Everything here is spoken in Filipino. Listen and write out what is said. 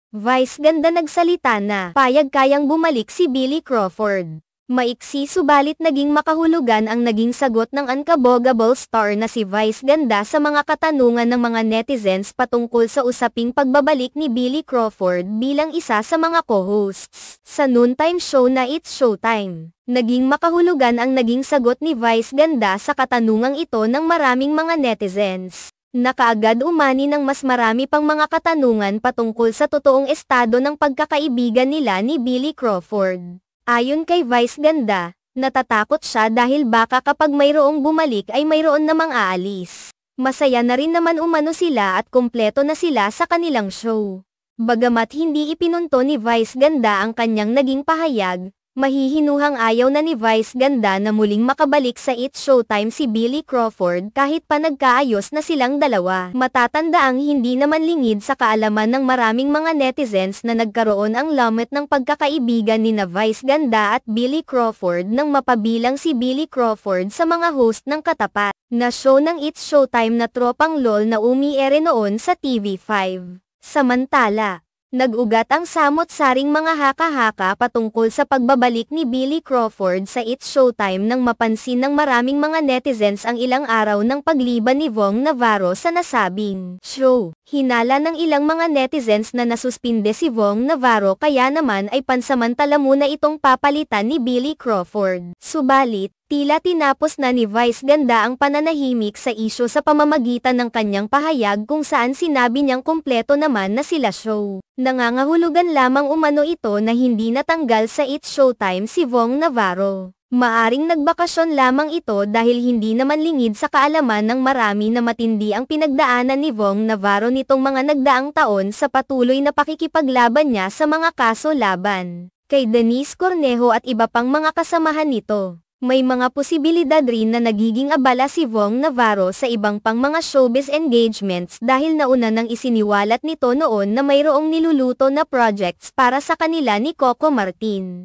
Vice ganda nagsalita na payag kayang bumalik si Billy Crawford. Maiksi subalit naging makahulugan ang naging sagot ng unkabogable star na si Vice ganda sa mga katanungan ng mga netizens patungkol sa usaping pagbabalik ni Billy Crawford bilang isa sa mga co-hosts sa noontime show na It's Showtime. Naging makahulugan ang naging sagot ni Vice ganda sa katanungang ito ng maraming mga netizens. Nakaagad umani ng mas marami pang mga katanungan patungkol sa totoong estado ng pagkakaibigan nila ni Billy Crawford. Ayon kay Vice ganda, natatakot siya dahil baka kapag mayroong bumalik ay mayroon namang aalis. Masaya na rin naman umano sila at kumpleto na sila sa kanilang show. Bagamat hindi ipinunto ni Vice ganda ang kanyang naging pahayag, mahihinuhang ayaw na ni Vice ganda na muling makabalik sa It's Showtime si Billy Crawford kahit pa nagkaayos na silang dalawa. Matatandaang hindi naman lingid sa kaalaman ng maraming mga netizens na nagkaroon ang lamot ng pagkakaibigan ni na Vice ganda at Billy Crawford nang mapabilang si Billy Crawford sa mga host ng katapat na show ng It's Showtime na Tropang LOL na umiere noon sa TV5. Samantala, nag-ugat ang samot-saring mga haka-haka patungkol sa pagbabalik ni Billy Crawford sa It's Showtime nang mapansin ng maraming mga netizens ang ilang araw ng pagliban ni Vong Navarro sa nasabing show. Hinala ng ilang mga netizens na nasuspinde si Vong Navarro kaya naman ay pansamantala muna itong papalitan ni Billy Crawford. Subalit, tila tinapos na ni Vice ganda ang pananahimik sa isyu sa pamamagitan ng kanyang pahayag kung saan sinabi niyang kumpleto naman na sila show. Nangangahulugan lamang umano ito na hindi natanggal sa It's Showtime si Vong Navarro. Maaring nagbakasyon lamang ito dahil hindi naman lingid sa kaalaman ng marami na matindi ang pinagdaanan ni Vong Navarro nitong mga nagdaang taon sa patuloy na pakikipaglaban niya sa mga kaso laban kay Denise Cornejo at iba pang mga kasamahan nito. May mga posibilidad rin na nagiging abala si Vong Navarro sa ibang pang mga showbiz engagements dahil nauna nang isiniwalat nito noon na mayroong niluluto na projects para sa kanila ni Coco Martin.